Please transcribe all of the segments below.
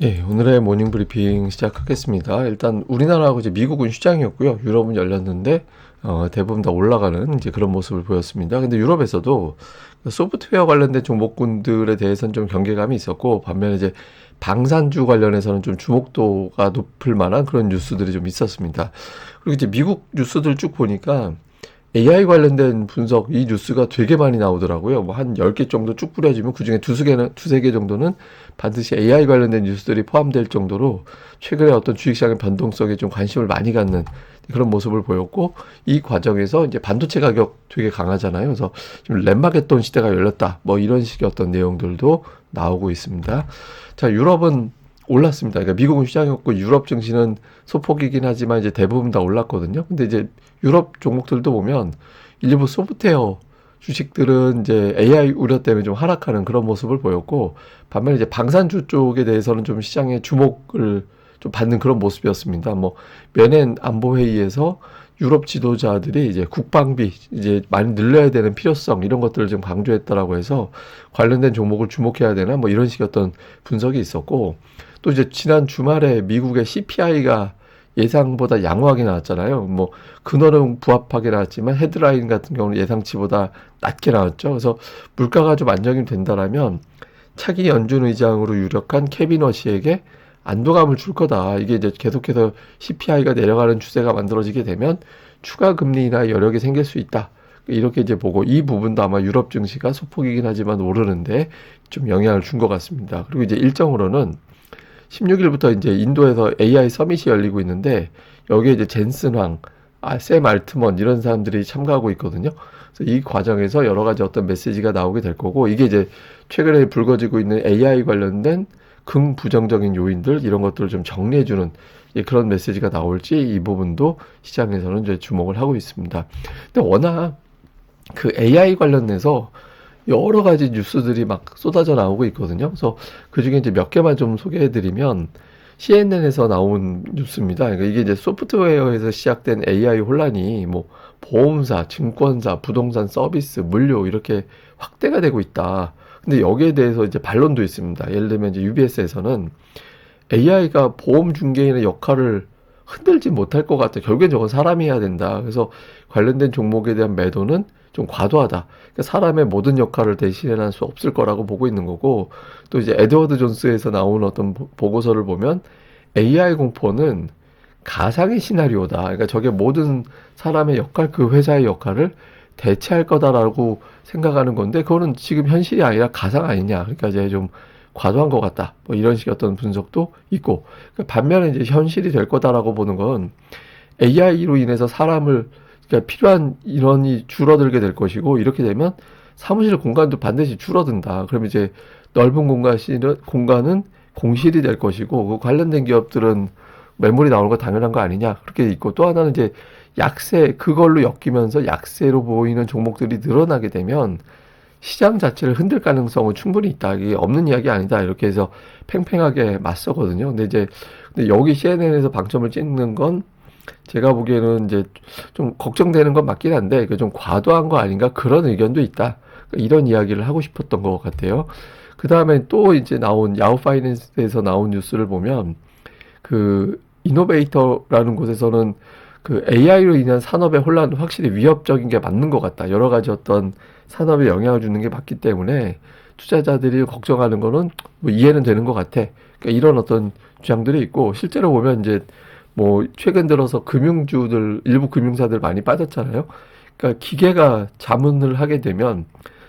예, 오늘의 모닝 브리핑 시작하겠습니다. 일단 우리나라하고 이제 미국은 휴장이었고요. 유럽은 열렸는데 대부분 다 올라가는 이제 그런 모습을 보였습니다. 근데 유럽에서도 소프트웨어 관련된 종목군들에 대해서는 좀 경계감이 있었고, 반면에 이제 방산주 관련해서는 좀 주목도가 높을 만한 그런 뉴스들이 좀 있었습니다. 그리고 이제 미국 뉴스들 쭉 보니까 AI 관련된 분석, 이 뉴스가 되게 많이 나오더라고요. 뭐 한 10개 정도 쭉 뿌려지면 그중에 두세 개 정도는 반드시 AI 관련된 뉴스들이 포함될 정도로 최근에 어떤 주식시장의 변동성에 좀 관심을 많이 갖는 그런 모습을 보였고, 이 과정에서 이제 반도체 가격 되게 강하잖아요. 그래서 지금 램마게돈 시대가 열렸다. 뭐 이런 식의 어떤 내용들도 나오고 있습니다. 자, 유럽은 올랐습니다. 그러니까 미국은 휴장이었고 유럽 증시는 소폭이긴 하지만 이제 대부분 다 올랐거든요. 근데 이제 유럽 종목들도 보면 일부 소프트웨어 주식들은 이제 AI 우려 때문에 좀 하락하는 그런 모습을 보였고, 반면에 이제 방산주 쪽에 대해서는 좀 시장의 주목을 좀 받는 그런 모습이었습니다. 뭐 면엔 안보 회의에서 유럽 지도자들이 이제 국방비 이제 많이 늘려야 되는 필요성 이런 것들을 좀 강조했다라고 해서 관련된 종목을 주목해야 되나 뭐 이런 식의 어떤 분석이 있었고, 또 이제 지난 주말에 미국의 CPI가 예상보다 양호하게 나왔잖아요. 뭐 근원은 부합하게 나왔지만 헤드라인 같은 경우는 예상치보다 낮게 나왔죠. 그래서 물가가 좀 안정이 된다라면 차기 연준 의장으로 유력한 케빈 워시에게 안도감을 줄 거다. 이게 이제 계속해서 CPI가 내려가는 추세가 만들어지게 되면 추가 금리나 여력이 생길 수 있다. 이렇게 이제 보고, 이 부분도 아마 유럽 증시가 소폭이긴 하지만 오르는데 좀 영향을 준 것 같습니다. 그리고 이제 일정으로는 16일부터 이제 인도에서 AI 서밋이 열리고 있는데, 여기에 이제 젠슨 황, 샘 알트먼 이런 사람들이 참가하고 있거든요. 그래서 이 과정에서 여러 가지 어떤 메시지가 나오게 될 거고, 이게 이제 최근에 불거지고 있는 AI 관련된 긍부정적인 요인들 이런 것들을 좀 정리해주는 그런 메시지가 나올지, 이 부분도 시장에서는 이제 주목을 하고 있습니다. 근데 워낙 그 AI 관련해서 여러 가지 뉴스들이 막 쏟아져 나오고 있거든요. 그래서 그 중에 이제 몇 개만 좀 소개해드리면, CNN에서 나온 뉴스입니다. 그러니까 이게 이제 소프트웨어에서 시작된 AI 혼란이 뭐 보험사, 증권사, 부동산 서비스, 물류 이렇게 확대가 되고 있다. 근데 여기에 대해서 이제 반론도 있습니다. 예를 들면 이제 UBS에서는 AI가 보험 중개인의 역할을 흔들지 못할 것 같아. 결국엔 저건 사람이 해야 된다. 그래서 관련된 종목에 대한 매도는 좀 과도하다. 그러니까 사람의 모든 역할을 대신할 수 없을 거라고 보고 있는 거고, 또 이제 에드워드 존스에서 나온 어떤 보고서를 보면 AI 공포는 가상의 시나리오다. 그러니까 저게 모든 사람의 역할, 그 회사의 역할을 대체할 거다라고 생각하는 건데, 그거는 지금 현실이 아니라 가상 아니냐. 그러니까 이제 좀 과도한 것 같다. 뭐 이런 식의 어떤 분석도 있고, 그러니까 반면에 이제 현실이 될 거다라고 보는 건 AI로 인해서 사람을, 그러니까 필요한 인원이 줄어들게 될 것이고, 이렇게 되면 사무실 공간도 반드시 줄어든다. 그러면 이제 넓은 공간은 공실이 될 것이고, 그 관련된 기업들은 매물이 나오는 거 당연한 거 아니냐. 그렇게 있고, 또 하나는 이제 약세, 그걸로 엮이면서 약세로 보이는 종목들이 늘어나게 되면 시장 자체를 흔들 가능성은 충분히 있다. 이게 없는 이야기 아니다. 이렇게 해서 팽팽하게 맞서거든요. 근데 여기 CNN에서 방점을 찍는 건 제가 보기에는 이제 좀 걱정되는 건 맞긴 한데, 좀 과도한 거 아닌가 그런 의견도 있다. 이런 이야기를 하고 싶었던 것 같아요. 그 다음에 또 이제 나온 야후 파이낸스에서 나온 뉴스를 보면, 그 이노베이터라는 곳에서는 그 AI로 인한 산업의 혼란은 확실히 위협적인 게 맞는 것 같다. 여러 가지 어떤 산업에 영향을 주는 게 맞기 때문에 투자자들이 걱정하는 거는 뭐 이해는 되는 것 같아. 그러니까 이런 어떤 주장들이 있고, 실제로 보면 이제 뭐 최근 들어서 금융주들, 일부 금융사들 많이 빠졌잖아요. 그러니까 기계가 자문을 하게 되면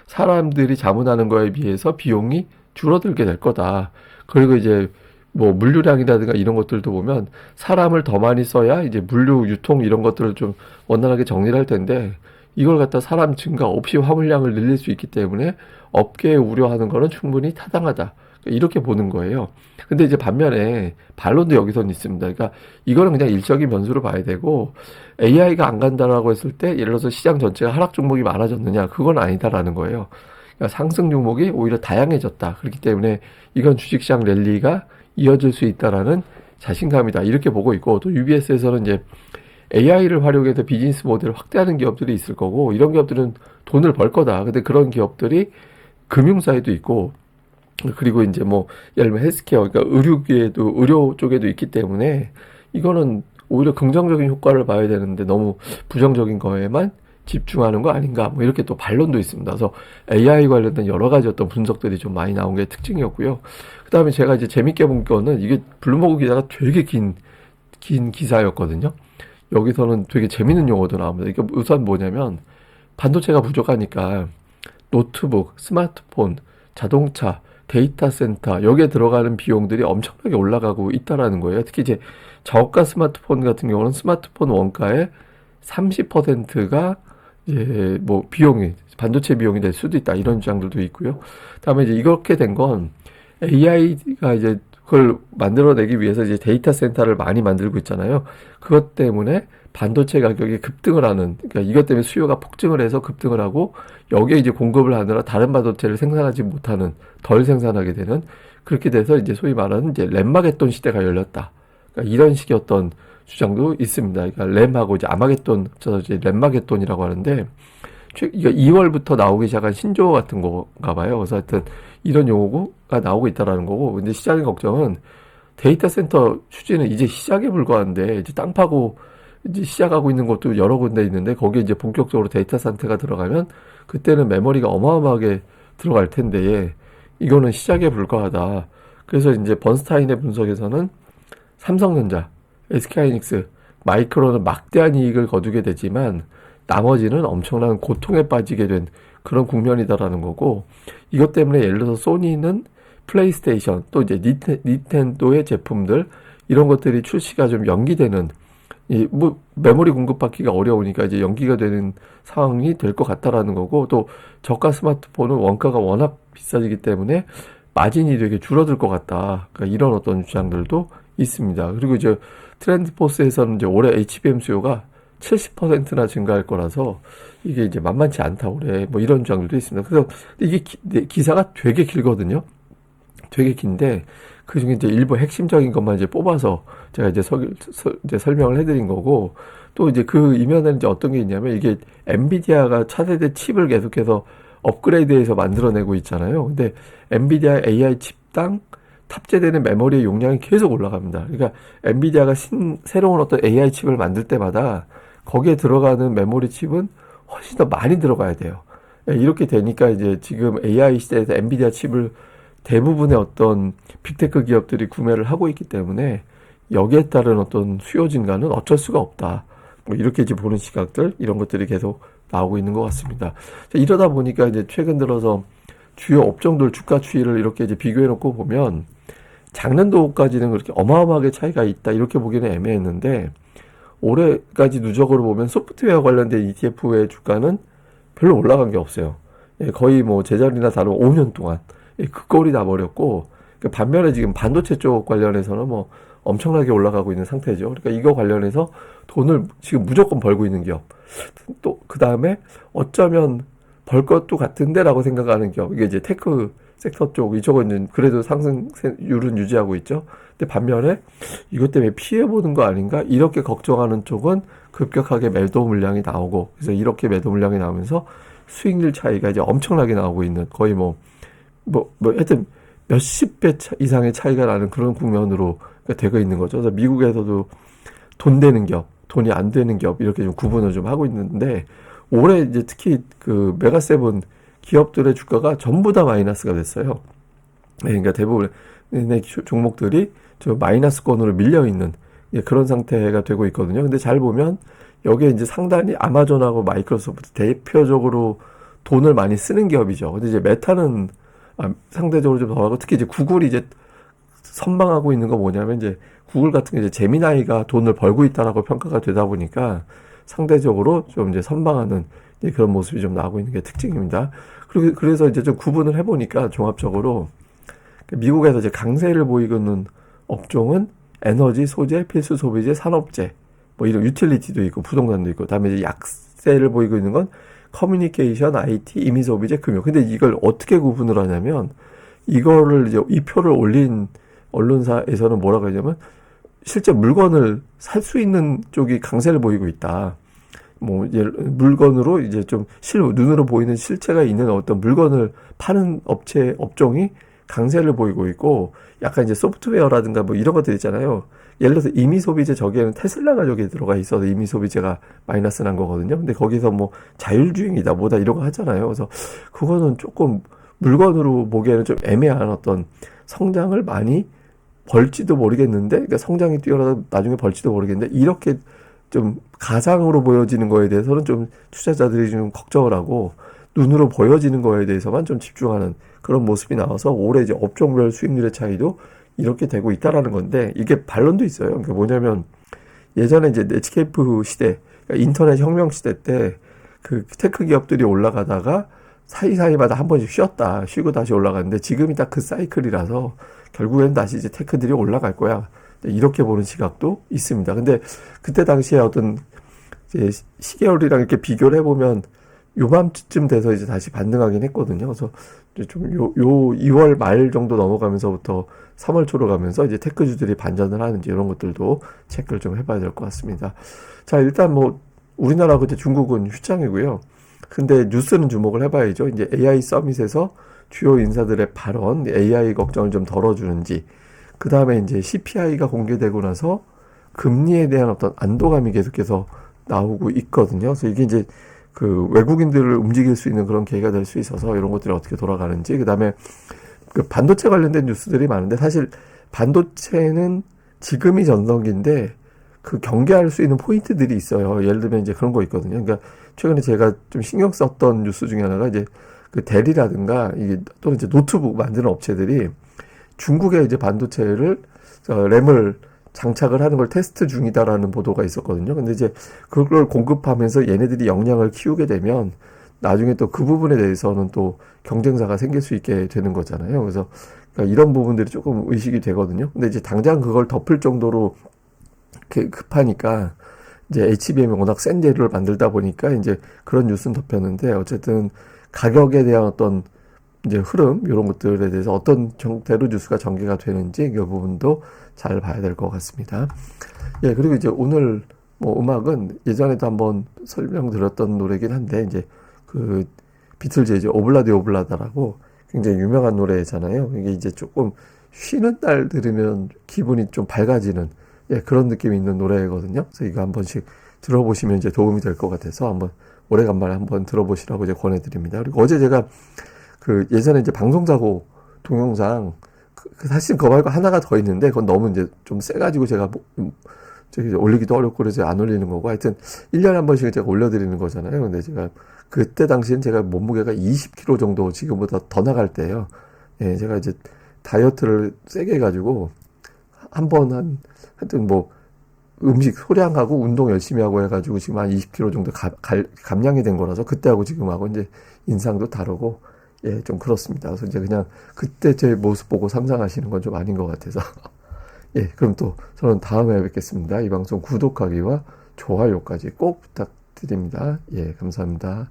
사람들이 자문하는 거에 비해서 비용이 줄어들게 될 거다. 그리고 이제 뭐 물류량이라든가 이런 것들도 보면 사람을 더 많이 써야 이제 물류 유통 이런 것들을 좀 원활하게 정리를 할 텐데, 이걸 갖다 사람 증가 없이 화물량을 늘릴 수 있기 때문에 업계에 우려하는 거는 충분히 타당하다. 이렇게 보는 거예요. 근데 이제 반면에 반론도 여기서는 있습니다. 그러니까 이거는 그냥 일적인 변수로 봐야 되고, AI가 안 간다라고 했을 때 예를 들어서 시장 전체가 하락 종목이 많아졌느냐, 그건 아니다라는 거예요. 그러니까 상승 종목이 오히려 다양해졌다. 그렇기 때문에 이건 주식시장 랠리가 이어질 수 있다라는 자신감이다. 이렇게 보고 있고, 또 UBS에서는 이제 AI를 활용해서 비즈니스 모델을 확대하는 기업들이 있을 거고, 이런 기업들은 돈을 벌 거다. 근데 그런 기업들이 금융사에도 있고, 그리고 이제 뭐 예를 들면 헬스케어, 그러니까 의료계에도 의료 쪽에도 있기 때문에 이거는 오히려 긍정적인 효과를 봐야 되는데 너무 부정적인 거에만 집중하는 거 아닌가, 뭐 이렇게 또 반론도 있습니다. 그래서 AI 관련된 여러 가지 어떤 분석들이 좀 많이 나온 게 특징이었고요. 그다음에 제가 이제 재밌게 본 거는 이게 블룸버그 기사가 되게 긴 기사였거든요. 여기서는 되게 재밌는 용어도 나옵니다. 이게 우선 뭐냐면 반도체가 부족하니까 노트북, 스마트폰, 자동차, 데이터 센터 여기에 들어가는 비용들이 엄청나게 올라가고 있다라는 거예요. 특히 이제 저가 스마트폰 같은 경우는 스마트폰 원가의 30%가 이제 뭐 비용이 반도체 비용이 될 수도 있다 이런 주장들도 있고요. 다음에 이제 이렇게 된 건 AI가 이제 그걸 만들어내기 위해서 이제 데이터 센터를 많이 만들고 있잖아요. 그것 때문에 반도체 가격이 급등을 하는, 그러니까 이것 때문에 수요가 폭증을 해서 급등을 하고 여기에 이제 공급을 하느라 다른 반도체를 생산하지 못하는, 덜 생산하게 되는, 그렇게 돼서 이제 소위 말하는 이제 램마게돈 시대가 열렸다. 그러니까 이런 식의 어떤 주장도 있습니다. 그러니까 램하고 이제 아마게돈, 저도 이제 램마게돈이라고 하는데, 이거 2월부터 나오기 시작한 신조어 같은 건가 봐요. 그래서 하여튼 이런 용어가 나오고 있다라는 거고, 근데 시장의 걱정은 데이터 센터 추진은 이제 시작에 불과한데, 이제 땅 파고 이제 시작하고 있는 것도 여러 군데 있는데, 거기에 이제 본격적으로 데이터 센터가 들어가면 그때는 메모리가 어마어마하게 들어갈 텐데, 이거는 시작에 불과하다. 그래서 이제 번스타인의 분석에서는 삼성전자, SK하이닉스, 마이크론은 막대한 이익을 거두게 되지만 나머지는 엄청난 고통에 빠지게 된 그런 국면이다라는 거고, 이것 때문에 예를 들어서 소니는 플레이스테이션, 또 이제 닌텐도의 제품들 이런 것들이 출시가 좀 연기되는, 이 뭐 메모리 공급받기가 어려우니까 이제 연기가 되는 상황이 될 것 같다라는 거고, 또 저가 스마트폰은 원가가 워낙 비싸지기 때문에 마진이 되게 줄어들 것 같다. 그러니까 이런 어떤 주장들도 있습니다. 그리고 이제 트렌드포스에서는 이제 올해 HBM 수요가 70%나 증가할 거라서 이게 이제 만만치 않다 올해, 뭐 이런 주장들도 있습니다. 그래서 이게 기사가 되게 길거든요. 되게 긴데 그 중에 이제 일부 핵심적인 것만 이제 뽑아서 제가 이제 이제 설명을 해드린 거고, 또 이제 그 이면에는 이제 어떤 게 있냐면 이게 엔비디아가 차세대 칩을 계속해서 업그레이드해서 만들어내고 있잖아요. 근데 엔비디아 AI 칩당 탑재되는 메모리의 용량이 계속 올라갑니다. 그러니까 엔비디아가 새로운 어떤 AI 칩을 만들 때마다 거기에 들어가는 메모리 칩은 훨씬 더 많이 들어가야 돼요. 이렇게 되니까 이제 지금 AI 시대에서 엔비디아 칩을 대부분의 어떤 빅테크 기업들이 구매를 하고 있기 때문에 여기에 따른 어떤 수요 증가는 어쩔 수가 없다. 뭐 이렇게 이제 보는 시각들, 이런 것들이 계속 나오고 있는 것 같습니다. 이러다 보니까 이제 최근 들어서 주요 업종들 주가 추이를 이렇게 이제 비교해 놓고 보면 작년도까지는 그렇게 어마어마하게 차이가 있다 이렇게 보기는 애매했는데, 올해까지 누적으로 보면 소프트웨어 관련된 ETF의 주가는 별로 올라간 게 없어요. 거의 뭐 제자리나 다름 5년 동안 그 꼴이 나버렸고, 반면에 지금 반도체 쪽 관련해서는 뭐 엄청나게 올라가고 있는 상태죠. 그러니까 이거 관련해서 돈을 지금 무조건 벌고 있는 기업, 또 그 다음에 어쩌면 벌 것도 같은데라고 생각하는 기업, 이게 이제 테크 섹터 쪽, 이쪽은 그래도 상승률은 유지하고 있죠. 근데 반면에 이것 때문에 피해보는 거 아닌가 이렇게 걱정하는 쪽은 급격하게 매도 물량이 나오고, 그래서 이렇게 매도 물량이 나오면서 수익률 차이가 이제 엄청나게 나오고 있는, 거의 하여튼 몇십 배 이상의 차이가 나는 그런 국면으로 되고 있는 거죠. 그래서 미국에서도 돈 되는 기업, 돈이 안 되는 기업 이렇게 좀 구분을 좀 하고 있는데, 올해 이제 특히 그 메가세븐 기업들의 주가가 전부 다 마이너스가 됐어요. 그러니까 대부분의 종목들이 좀 마이너스권으로 밀려 있는 그런 상태가 되고 있거든요. 근데 잘 보면 여기에 이제 상당히 아마존하고 마이크로소프트 대표적으로 돈을 많이 쓰는 기업이죠. 근데 이제 메타는 상대적으로 좀 덜하고, 특히 이제 구글이 이제 선방하고 있는 거 뭐냐면, 이제 구글 같은 게 이제 제미나이가 돈을 벌고 있다라고 평가가 되다 보니까 상대적으로 좀 이제 선방하는 그런 모습이 좀 나오고 있는 게 특징입니다. 그리고 그래서 이제 좀 구분을 해보니까 종합적으로 미국에서 이제 강세를 보이고 있는 업종은 에너지, 소재, 필수 소비재, 산업재, 뭐 이런 유틸리티도 있고 부동산도 있고, 다음에 이제 약세를 보이고 있는 건 커뮤니케이션, IT, 임의 소비재, 금융. 근데 이걸 어떻게 구분을 하냐면, 이거를 이제 이 표를 올린 언론사에서는 뭐라고 하냐면, 실제 물건을 살 수 있는 쪽이 강세를 보이고 있다. 뭐 물건으로 이제 좀 눈으로 보이는 실체가 있는 어떤 물건을 파는 업종이 강세를 보이고 있고, 약간 이제 소프트웨어라든가 뭐 이런 것들 있잖아요. 예를 들어서 임의 소비재, 저기에는 테슬라가 저기에 들어가 있어서 임의 소비재가 마이너스 난 거거든요. 근데 거기서 뭐 자율주행이다 뭐다 이런 거 하잖아요. 그래서 그거는 조금 물건으로 보기에는 좀 애매한 어떤 성장을 많이 벌지도 모르겠는데, 그러니까 성장이 뛰어나다 나중에 벌지도 모르겠는데, 이렇게 좀 가상으로 보여지는 거에 대해서는 좀 투자자들이 좀 걱정을 하고, 눈으로 보여지는 거에 대해서만 좀 집중하는 그런 모습이 나와서 올해 이제 업종별 수익률의 차이도 이렇게 되고 있다라는 건데, 이게 반론도 있어요. 그러니까 뭐냐면 예전에 이제 넷스케이프 시대, 그러니까 인터넷 혁명 시대 때 그 테크 기업들이 올라가다가 사이사이마다 한 번씩 쉬고 다시 올라가는데, 지금이 딱 그 사이클이라서 결국엔 다시 이제 테크들이 올라갈 거야. 이렇게 보는 시각도 있습니다. 근데 그때 당시에 어떤 이제 시계열이랑 이렇게 비교를 해보면 요맘쯤 돼서 이제 다시 반등하긴 했거든요. 그래서 좀 요 2월 말 정도 넘어가면서부터 3월 초로 가면서 이제 테크주들이 반전을 하는지 이런 것들도 체크를 좀 해봐야 될 것 같습니다. 자, 일단 뭐 우리나라하고 이제 중국은 휴장이고요. 근데 뉴스는 주목을 해봐야죠. 이제 AI 서밋에서 주요 인사들의 발언, AI 걱정을 좀 덜어주는지, 그 다음에 이제 CPI가 공개되고 나서 금리에 대한 어떤 안도감이 계속해서 나오고 있거든요. 그래서 이게 이제 그 외국인들을 움직일 수 있는 그런 계기가 될 수 있어서 이런 것들이 어떻게 돌아가는지, 그 다음에 그 반도체 관련된 뉴스들이 많은데, 사실 반도체는 지금이 전성기인데 그 경계할 수 있는 포인트들이 있어요. 예를 들면 이제 그런 거 있거든요. 그러니까 최근에 제가 좀 신경 썼던 뉴스 중에 하나가 이제 그 델이라든가 이게 또는 이제 노트북 만드는 업체들이 중국에 이제 반도체를 램을 장착을 하는 걸 테스트 중이다라는 보도가 있었거든요. 근데 이제 그걸 공급하면서 얘네들이 역량을 키우게 되면 나중에 또 그 부분에 대해서는 또 경쟁사가 생길 수 있게 되는 거잖아요. 그래서 그러니까 이런 부분들이 조금 의식이 되거든요. 근데 이제 당장 그걸 덮을 정도로 급하니까 이제 HBM이 워낙 센 재료를 만들다 보니까 이제 그런 뉴스는 덮였는데, 어쨌든 가격에 대한 어떤 이제 흐름, 이런 것들에 대해서 어떤 형태로 뉴스가 전개가 되는지 이 부분도 잘 봐야 될 것 같습니다. 예, 그리고 이제 오늘 뭐 음악은 예전에도 한번 설명드렸던 노래긴 한데, 이제 그 비틀즈의 이제 오블라디 오블라다라고 굉장히 유명한 노래잖아요. 이게 이제 조금 쉬는 날 들으면 기분이 좀 밝아지는, 예, 그런 느낌이 있는 노래거든요. 그래서 이거 한 번씩 들어보시면 이제 도움이 될 것 같아서 한번 오래간만에 한번 들어보시라고 이제 권해드립니다. 그리고 어제 제가 그 예전에 이제 방송사고 동영상, 사실 그거 말고 하나가 더 있는데 그건 너무 이제 좀 세가지고 제가 저기 올리기도 어렵고 그래서 안 올리는 거고, 하여튼 1년에 한 번씩 제가 올려드리는 거잖아요. 근데 제가 그때 당시엔 제가 몸무게가 20kg 정도 지금보다 더 나갈 때예요. 예, 제가 이제 다이어트를 세게 해가지고 하여튼 뭐 음식 소량하고 운동 열심히 하고 해가지고 지금 한 20kg 정도 감량이 된 거라서 그때하고 지금하고 이제 인상도 다르고, 예, 좀 그렇습니다. 그래서 이제 그냥 그때 제 모습 보고 상상하시는 건 좀 아닌 것 같아서. 예, 그럼 또 저는 다음에 뵙겠습니다. 이 방송 구독하기와 좋아요까지 꼭 부탁드립니다. 예, 감사합니다.